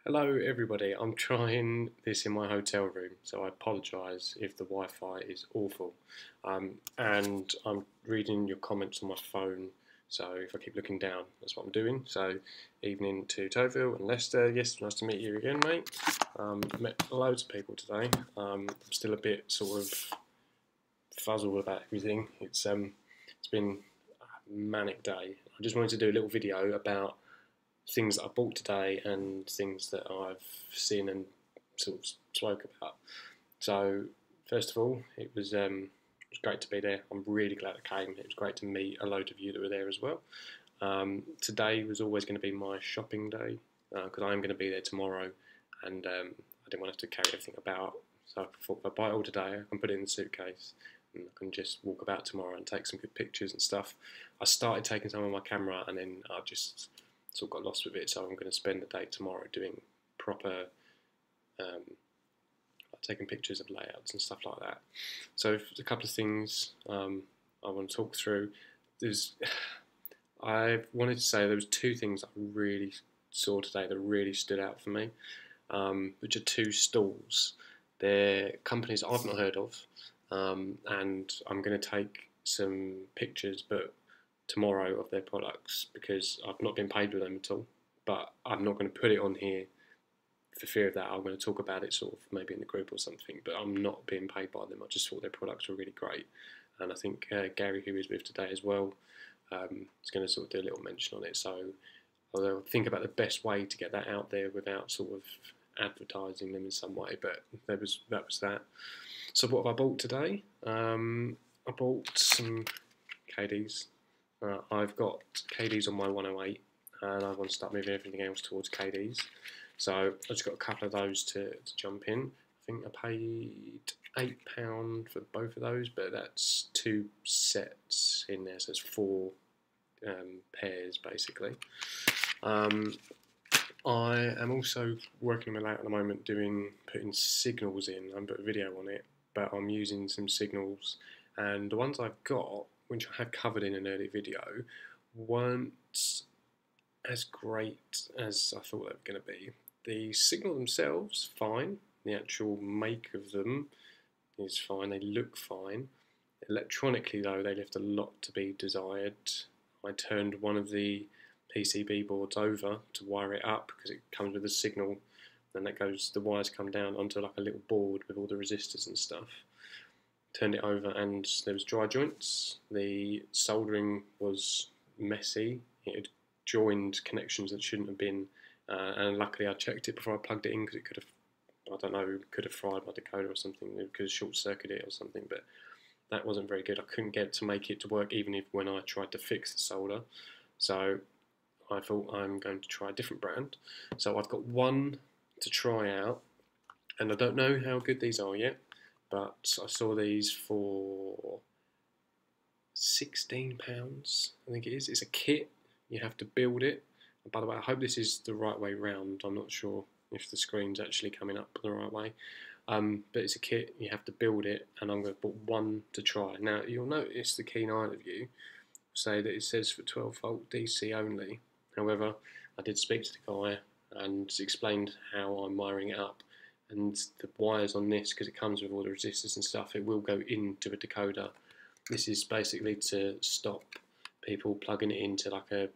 Hello everybody, I'm trying this in my hotel room, so I apologise if the Wi-Fi is awful. And I'm reading your comments on my phone, so if I keep looking down, that's what I'm doing. So, evening to Toville and Leicester. Yes, nice to meet you again, mate. Met loads of people today. I'm still a bit sort of fuzzled about everything. It's been a manic day. I just wanted to do a little video about things that I bought today and things that I've seen and sort of spoke about. So first of all, it was great to be there. I'm really glad I came. It was great to meet a load of you that were there as well. Today was always going to be my shopping day because I am going to be there tomorrow, and I didn't want to have to carry everything about. So I thought if I buy it all today, I can put it in the suitcase and I can just walk about tomorrow and take some good pictures and stuff. I started taking some on my camera and then I just sort of got lost with it, so I'm going to spend the day tomorrow doing proper, taking pictures of layouts and stuff like that. So a couple of things I want to talk through. I wanted to say there was two things I really saw today that really stood out for me, which are two stalls. They're companies I've not heard of, and I'm going to take some pictures, but tomorrow of their products because I've not been paid with them at all. But I'm not going to put it on here for fear of that. I'm going to talk about it sort of maybe in the group or something, but I'm not being paid by them. I just thought their products were really great, and I think Gary, who is with today as well, is going to sort of do a little mention on it. So I'll think about the best way to get that out there without sort of advertising them in some way. But that was that. So what have I bought today? I bought some KDs. I've got KDs on my 108 and I want to start moving everything else towards KDs. So I've just got a couple of those to jump in. I think I paid £8 for both of those, but that's two sets in there, so it's four pairs basically. I am also working on my layout at the moment, putting signals in. I haven't put a video on it, but I'm using some signals, and the ones I've got, which I have covered in an early video, weren't as great as I thought they were going to be. The signal themselves, fine. The actual make of them is fine. They look fine. Electronically, though, they left a lot to be desired. I turned one of the PCB boards over to wire it up because it comes with a signal, and the wires come down onto like a little board with all the resistors and stuff. Turned it over and there was dry joints. The soldering was messy. It had joined connections that shouldn't have been, and luckily I checked it before I plugged it in because it could have, I don't know, could have fried my decoder or something. It could have short-circuited it or something, but that wasn't very good. I couldn't get to make it to work even if when I tried to fix the solder. So I thought I'm going to try a different brand. So I've got one to try out, and I don't know how good these are yet, but I saw these for £16, I think it is. It's a kit, you have to build it. And by the way, I hope this is the right way round. I'm not sure if the screen's actually coming up the right way. But it's a kit, you have to build it, and I'm going to put one to try. Now, you'll notice the keen eye of you say that it says for 12 volt DC only. However, I did speak to the guy and explained how I'm wiring it up. And the wires on this, because it comes with all the resistors and stuff, it will go into a decoder. This is basically to stop people plugging it into like a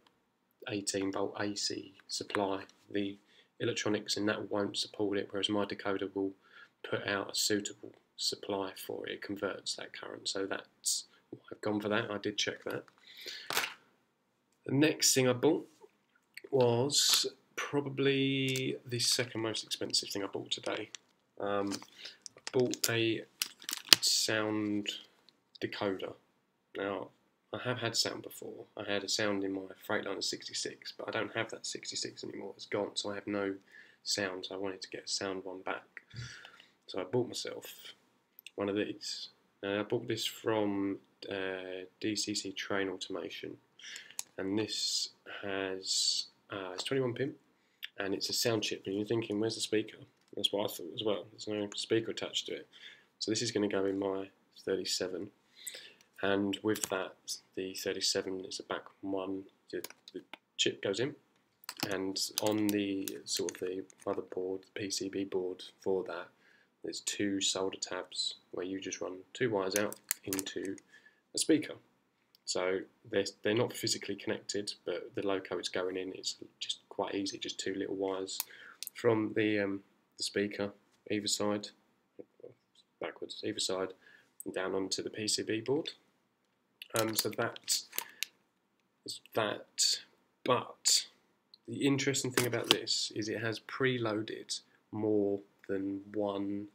18 volt AC supply. The electronics in that won't support it, whereas my decoder will put out a suitable supply for it. It converts that current, so that's why I've gone for that. I did check that. The next thing I bought was probably the second most expensive thing I bought today. I bought a sound decoder. Now, I have had sound before. I had a sound in my Freightliner 66, but I don't have that 66 anymore. It's gone, so I have no sound. So I wanted to get a sound one back. So I bought myself one of these. Now, I bought this from DCC Train Automation, and this has it's 21 pin, and it's a sound chip. And you're thinking, where's the speaker? That's what I thought as well. There's no speaker attached to it. So this is going to go in my 37, and with that, the 37 is a back one. The chip goes in, And on the sort of the motherboard, the PCB board for that, there's 2 solder tabs where you just run 2 wires out into a speaker. So they're not physically connected, but the loco it's going in is just quite easy, just 2 little wires from the speaker either side, backwards either side, and down onto the PCB board. So that is that. But the interesting thing about this is it has preloaded more than 1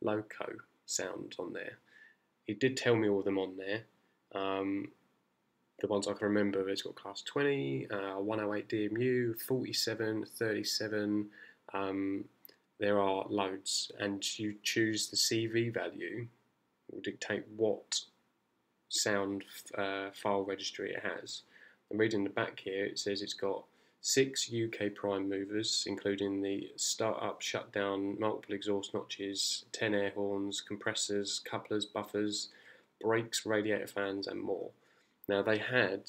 loco sound on there. It did tell me all of them on there. The ones I can remember, it's got class 20, 108 DMU, 47, 37. There are loads, and you choose the CV value, will dictate what sound file registry it has. I'm reading the back here, it says it's got 6 UK prime movers, including the start-up, shutdown, multiple exhaust notches, 10 air horns, compressors, couplers, buffers, brakes, radiator fans, and more. Now they had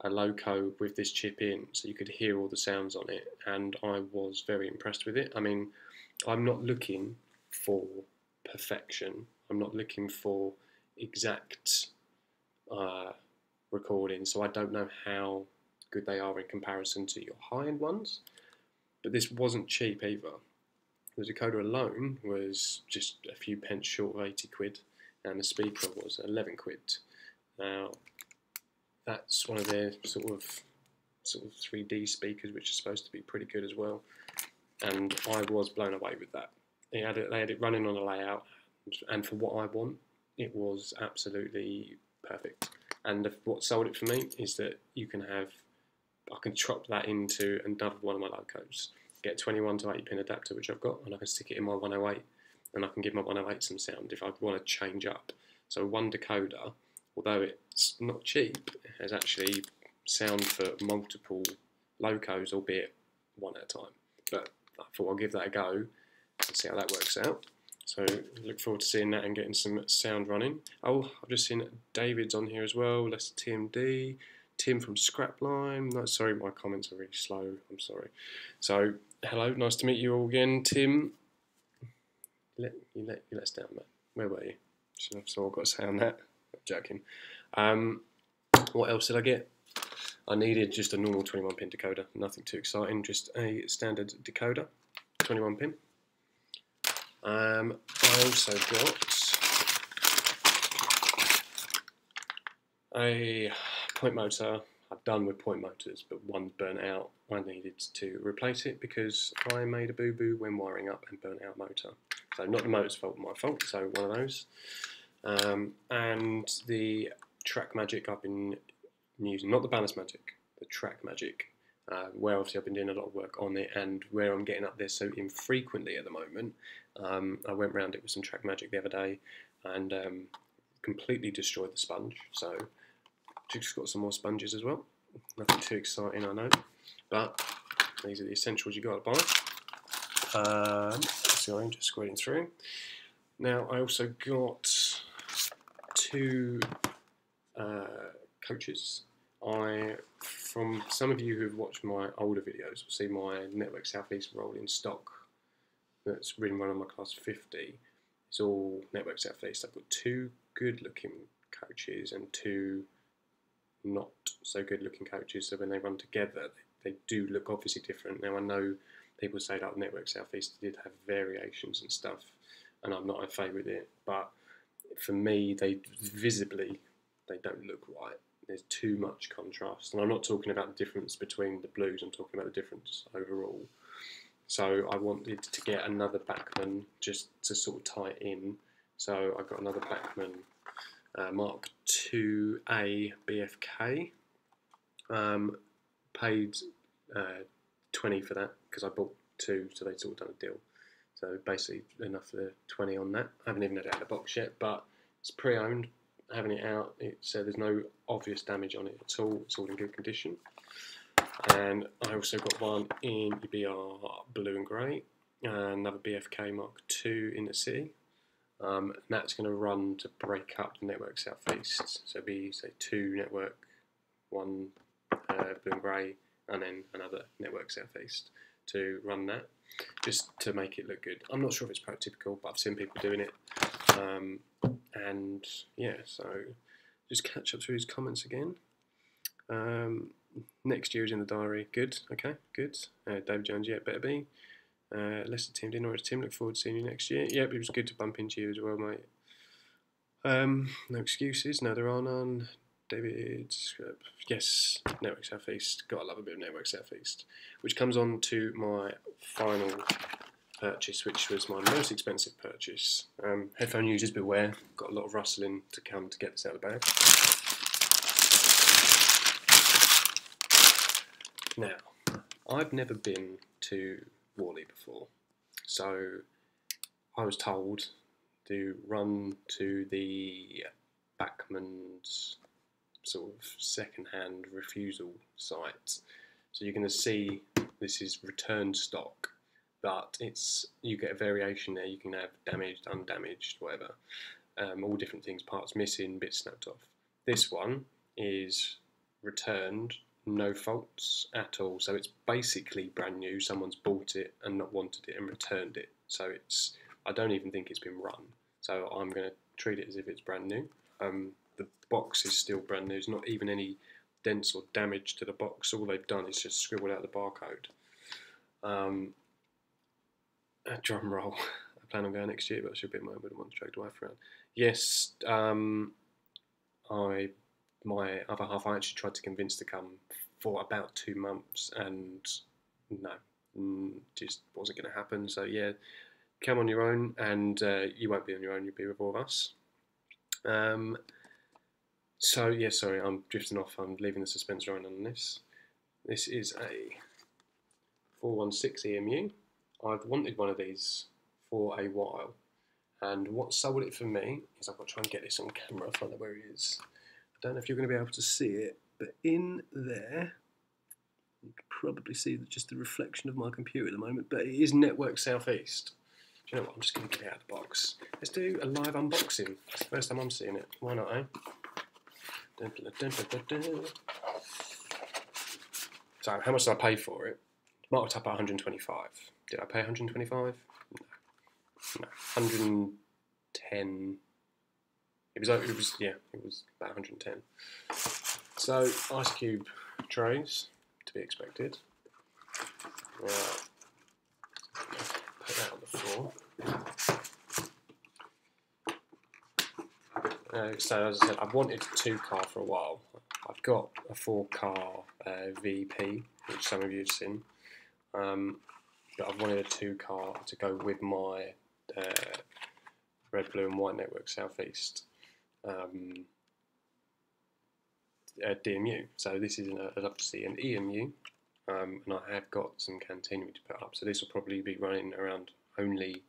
a loco with this chip in, so you could hear all the sounds on it, and I was very impressed with it. I mean, I'm not looking for perfection. I'm not looking for exact recording, so I don't know how good they are in comparison to your high-end ones, but this wasn't cheap either. The decoder alone was just a few pence short of 80 quid, and the speaker was 11 quid. Now, that's one of their sort of 3D speakers, which are supposed to be pretty good as well, and I was blown away with that. They had it running on a layout, and for what I want, it was absolutely perfect. And what sold it for me is that I can chop that into another one of my locos, get a 21 to 80 pin adapter, which I've got, and I can stick it in my 108, and I can give my 108 some sound if I want to change up. So one decoder, although it's not cheap, it has actually sound for multiple locos, albeit one at a time. But I thought I'll give that a go and see how that works out. So look forward to seeing that and getting some sound running. Oh, I've just seen David's on here as well. That's TMD. Tim from Scrapline. No, sorry, my comments are really slow. I'm sorry. So hello, nice to meet you all again. Tim, you let us down, mate. Where were you? That's all I've got to say on that. I'm joking. What else did I get? I needed just a normal 21 pin decoder. Nothing too exciting. Just a standard decoder, 21 pin. I also got a point motor. I'm done with point motors, but one burnt out. I needed to replace it because I made a boo-boo when wiring up and burnt out motor. So not the motor's fault, my fault, so one of those. And the Track Magic I've been using, not the Balance Magic, the Track Magic, where obviously I've been doing a lot of work on it, and where I'm getting up there so infrequently at the moment. I went round it with some Track Magic the other day and completely destroyed the sponge, so just got some more sponges as well. Nothing too exciting, I know, but these are the essentials you got to buy. Sorry, I'm just scrolling through. Now I also got 2 coaches. From some of you who've watched my older videos, will see my Network Southeast rolling stock that's been run on my class 50. It's all Network Southeast. I've got 2 good-looking coaches and 2 not so good-looking coaches. So when they run together, they do look obviously different. Now I know people say that Network Southeast did have variations and stuff, and I'm not in favour with it. But for me, they don't look right. There's too much contrast, and I'm not talking about the difference between the blues, I'm talking about the difference overall. So I wanted to get another Bachmann just to sort of tie it in. So I got another Bachmann Mark IIA BFK. Paid 20 for that because I bought 2, so they'd sort of done a deal. So basically enough for 20 on that. I haven't even had it out of the box yet, but it's pre-owned. Having it out, there's no obvious damage on it at all. It's all in good condition. And I also got one in EBR blue and grey, and another BFK Mark II in the city. And that's going to run to break up the Network Southeast. So it'll be, say, 2 network, 1 blue and grey, and then another network southeast to run that, just to make it look good. I'm not sure if it's prototypical, but I've seen people doing it. And yeah, so just catch up through his comments again. Next year is in the diary. Good, okay, good. David Jones, yeah, better be. Leicester team didn't already. Tim, look forward to seeing you next year. Yep, it was good to bump into you as well, mate. No excuses. No, there are none. David, yes, Network Southeast. Gotta love a bit of Network Southeast. Which comes on to my final purchase, which was my most expensive purchase. Headphone users beware. Got a lot of rustling to come to get this out of the bag. Now, I've never been to Warley before, so I was told to run to the Backman's sort of second-hand refusal site. So you're going to see this is return stock, but you get a variation there. You can have damaged, undamaged, whatever, all different things, parts missing, bits snapped off. This one is returned, no faults at all. So it's basically brand new. Someone's bought it and not wanted it and returned it. So I don't even think it's been run. So I'm going to treat it as if it's brand new. The box is still brand new. There's not even any dents or damage to the box. All they've done is just scribbled out the barcode. A drum roll. I plan on going next year, but I should be my wouldn't want to drag the wife around. Yes, my other half I actually tried to convince to come for about 2 months, and no, just wasn't going to happen. So yeah, come on your own, and you won't be on your own. You'll be with all of us. So yeah, sorry, I'm drifting off. I'm leaving the suspense running on this. This is a 416 EMU. I've wanted one of these for a while, and what sold it for me is I've got to try and get this on camera. I'll find out where it is. I don't know if you're going to be able to see it, but in there, you can probably see just the reflection of my computer at the moment, but it is Network Southeast. Do you know what, I'm just going to get it out of the box. Let's do a live unboxing. It's the first time I'm seeing it. Why not, eh? So, how much did I pay for it? Marked up at 125. Did I pay 125? No. 110. It was about 110. So, ice cube trays, to be expected. Put that on the floor. So as I said, I've wanted a 2-car for a while. I've got a 4-car VP, which some of you have seen. But I've wanted a 2-car to go with my red, blue and white Network Southeast DMU. So this is obviously an EMU, and I have got some cantinery to put up. So this will probably be running around only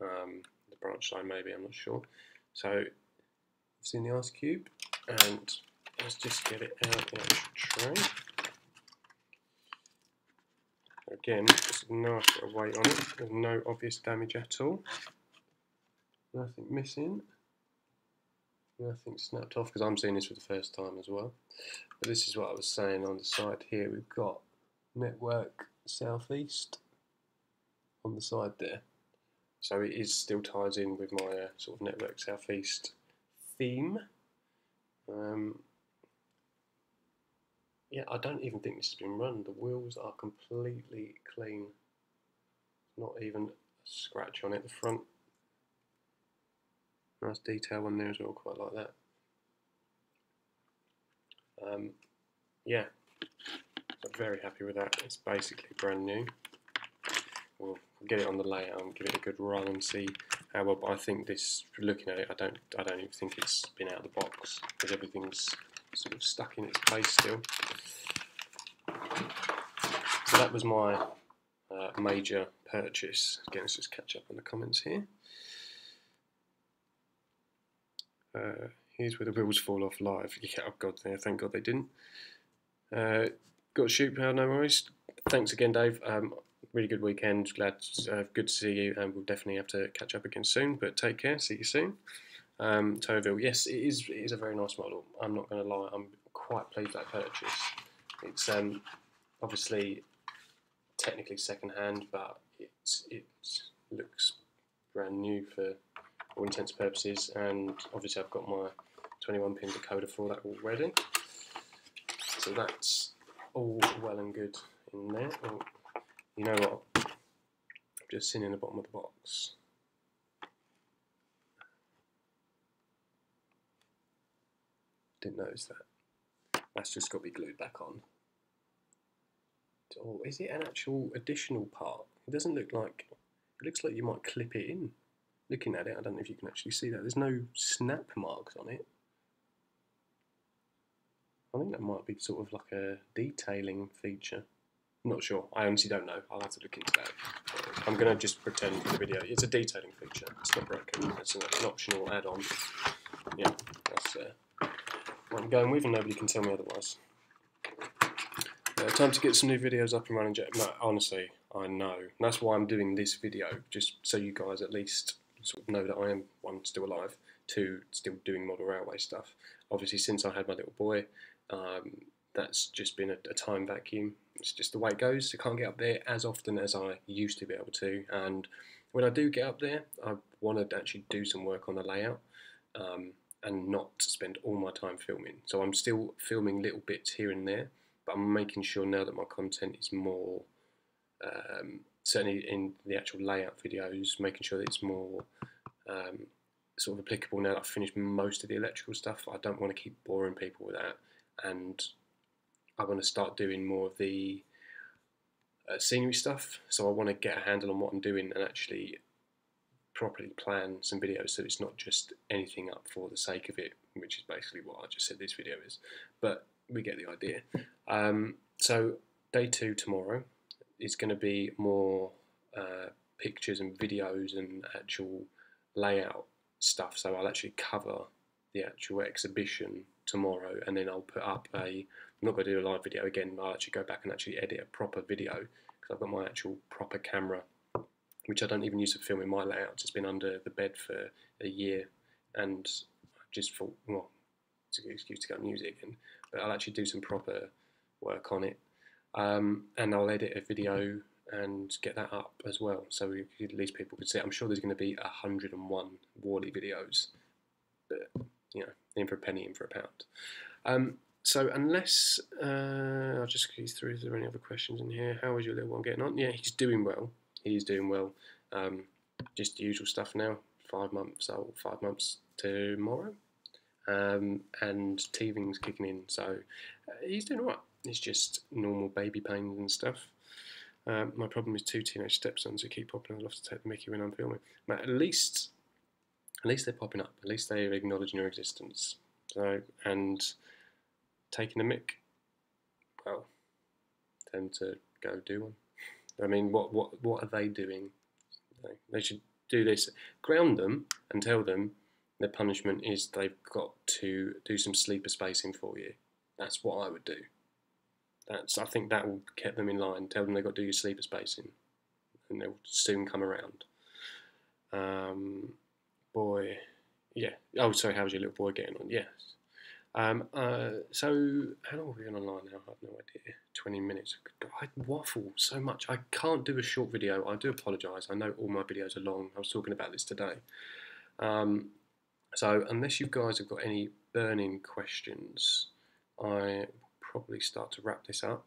the branch line, maybe, I'm not sure. So I've seen the ice cube, and let's just get it out the actual tray. Again, there's a nice bit of weight on it. There's no obvious damage at all. Nothing missing. Nothing snapped off, because I'm seeing this for the first time as well. But this is what I was saying on the side here. We've got Network Southeast on the side there. So it is still ties in with my sort of Network Southeast theme. Yeah, I don't even think this has been run. The wheels are completely clean. Not even a scratch on it. The front, nice detail on there as well, quite like that. Yeah, I'm very happy with that. It's basically brand new. We'll get it on the layout and give it a good run and see how well. But I think this, looking at it, I don't even think it's been out of the box, because everything's sort of stuck in its place still. So that was my major purchase. Again, let's just catch up on the comments here. Here's where the wheels fall off live. Yeah, oh God, thank God they didn't. Got a shoot power, no worries. Thanks again, Dave. Really good weekend. Good to see you, and we'll definitely have to catch up again soon. But take care. See you soon. Toeville, yes, it is a very nice model. I'm not going to lie. I'm quite pleased with that purchase. It's obviously technically second hand, but it looks brand new for all intents and purposes, and obviously I've got my 21 pin decoder for that already, so that's all well and good in there. Oh, you know what, I've just seen in the bottom of the box, didn't notice that, that's just got to be glued back on. Oh, is it an actual additional part? It doesn't look like, it looks like you might clip it in. Looking at it, I don't know if you can actually see that. There's no snap marks on it. I think that might be sort of like a detailing feature. I'm not sure. I honestly don't know. I'll have to look into that. I'm going to just pretend for the video. It's a detailing feature. It's not broken. It's an optional add-on. Yeah, that's what I'm going with, and nobody can tell me otherwise. Time to get some new videos up and running. No, honestly, I know. And that's why I'm doing this video, just so you guys at least sort of know that I am, one, still alive, two, still doing model railway stuff. Obviously, since I had my little boy, that's just been a time vacuum. It's just the way it goes. I can't get up there as often as I used to be able to, and when I do get up there, I want to actually do some work on the layout, and not spend all my time filming. So I'm still filming little bits here and there, but I'm making sure now that my content is more, certainly in the actual layout videos, making sure that it's more sort of applicable now that I've finished most of the electrical stuff. I don't want to keep boring people with that, and I want to start doing more of the scenery stuff. So I want to get a handle on what I'm doing and actually properly plan some videos, so it's not just anything up for the sake of it, which is basically what I just said this video is, but we get the idea. So day 2 tomorrow is going to be more pictures and videos and actual layout stuff, so I'll actually cover the actual exhibition tomorrow, and then I'll put up I'm not going to do a live video again. I'll actually go back and actually edit a proper video, because I've got my actual proper camera, which I don't even use for filming my layouts. It's been under the bed for a year, and I just thought, well, it's a good excuse to go and use it again. But I'll actually do some proper work on it, and I'll edit a video and get that up as well, so at least people could see it. I'm sure there's going to be 101 Warley videos, but you know, in for a penny, in for a pound. So unless I'll just go through. Is there any other questions in here? How is your little one getting on? Yeah, he's doing well. He's doing well. Just the usual stuff now. 5 months old. 5 months tomorrow. And teething's kicking in, so he's doing alright. It's just normal baby pains and stuff. My problem is 2 teenage stepsons who keep popping. I'd love to take the mickey when I'm filming. But at least they're popping up. At least they're acknowledging your existence. So, and taking a mick, well, tend to go do one. I mean, what are they doing? They should do this. Ground them and tell them their punishment is they've got to do some sleeper spacing for you. That's what I would do. I think that will keep them in line. Tell them they've got to do your sleeper spacing, and they'll soon come around. Boy, yeah. Oh, sorry. How's your little boy getting on? Yes. So how long have we been online now? I have no idea. 20 minutes. I waffle so much. I can't do a short video. I do apologise. I know all my videos are long. I was talking about this today. So unless you guys have got any burning questions, I will probably start to wrap this up.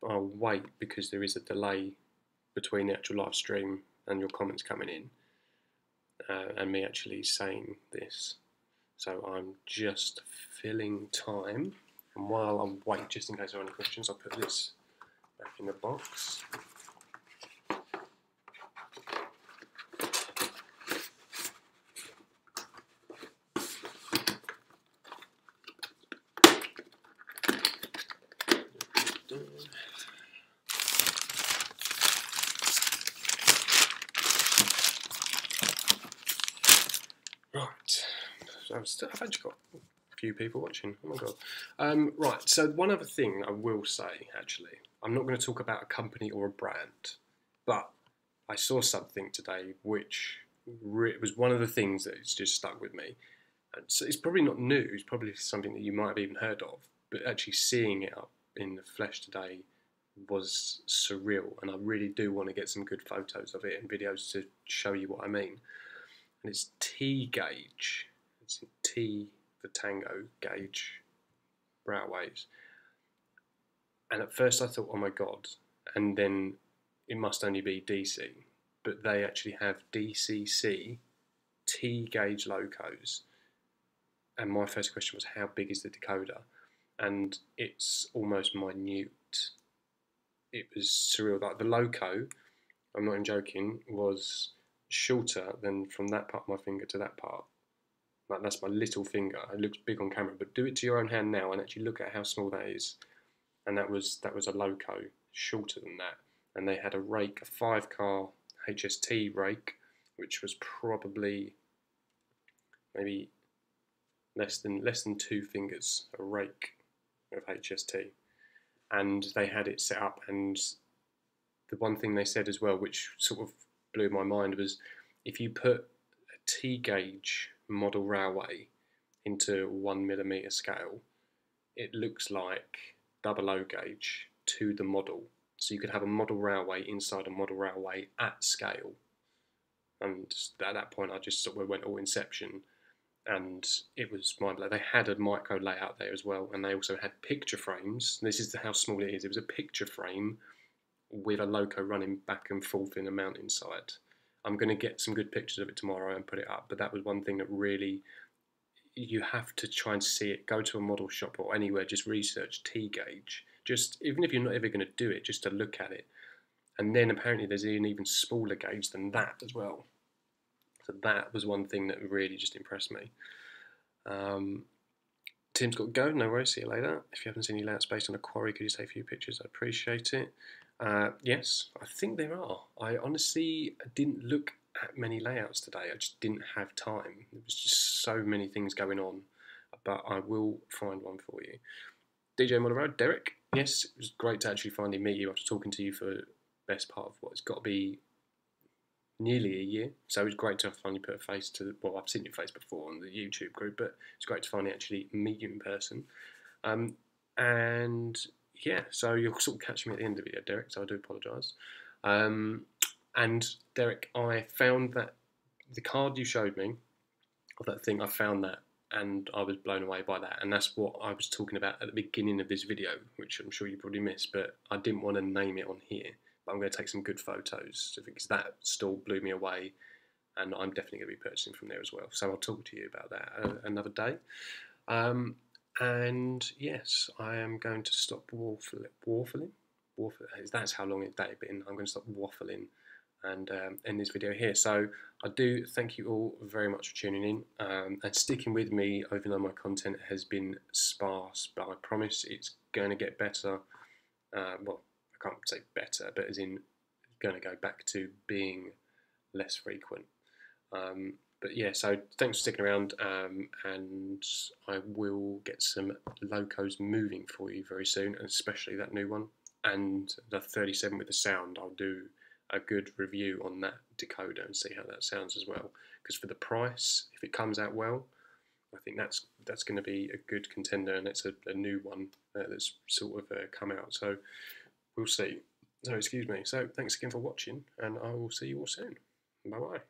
I'll wait because there is a delay between the actual live stream and your comments coming in, and me actually saying this. So I'm just filling time, and while I wait, just in case there are any questions, I'll put this back in the box. Right, so I've actually got a few people watching. Oh my god. Right, so one other thing I will say, actually, I'm not going to talk about a company or a brand, but I saw something today which was one of the things that has just stuck with me. And so it's probably not new, it's probably something that you might have even heard of, but actually seeing it up in the flesh today was surreal, and I really do want to get some good photos of it and videos to show you what I mean. And it's T gauge. It's in T for Tango gauge railways. And at first I thought, oh my god, and then it must only be DC. But they actually have DCC T gauge locos. And my first question was, how big is the decoder? And it's almost minute. It was surreal. Like the loco, I'm not even joking, was shorter than from that part of my finger to that part. Like that's my little finger. It looks big on camera, but do it to your own hand now and actually look at how small that is. And that was a loco, shorter than that. And they had a rake, a 5-car HST rake, which was probably maybe less than 2 fingers, a rake of HST. And they had it set up, and the one thing they said as well, which sort of blew my mind, was if you put a T gauge model railway into 1mm scale, it looks like 00 gauge to the model. So you could have a model railway inside a model railway at scale. And at that point, I just sort of went all Inception, and it was mind blowing. They had a micro layout there as well, and they also had picture frames. This is how small it is. It was a picture frame with a loco running back and forth in a mountainside. I'm going to get some good pictures of it tomorrow and put it up, but that was one thing that really, you have to try and see it. Go to a model shop or anywhere, just research T gauge. Just, even if you're not ever going to do it, just to look at it. And then apparently there's an even smaller gauge than that as well. So that was one thing that really just impressed me. Tim's got to go, no worries, see you later. If you haven't seen any layouts based on a quarry, could you take a few pictures? I appreciate it. Yes, I think there are. I honestly didn't look at many layouts today. I just didn't have time. There was just so many things going on, but I will find one for you. DJ Monorail, Derek, yes, it was great to actually finally meet you after talking to you for the best part of what's got to be nearly a year. So it was great to finally put a face to, well, I've seen your face before on the YouTube group, but it's great to finally actually meet you in person. And yeah, so you'll sort of catch me at the end of the video, Derek, so I do apologise. And Derek, I found that the card you showed me of that thing, I found that, and I was blown away by that. And that's what I was talking about at the beginning of this video, which I'm sure you probably missed, but I didn't want to name it on here. But I'm going to take some good photos because that stall blew me away, and I'm definitely going to be purchasing from there as well. So I'll talk to you about that another day. And yes, I am going to stop waffling. That's how long it's been. I'm going to stop waffling and end this video here. So I do thank you all very much for tuning in and sticking with me, even though my content has been sparse, but I promise it's going to get better. Well, I can't say better, but as in going to go back to being less frequent. But yeah, so thanks for sticking around, and I will get some locos moving for you very soon, and especially that new one, and the 37 with the sound. I'll do a good review on that decoder and see how that sounds as well, because for the price, if it comes out well, I think that's going to be a good contender, and it's a new one that's sort of come out, so we'll see. So excuse me. So thanks again for watching, and I will see you all soon. Bye bye.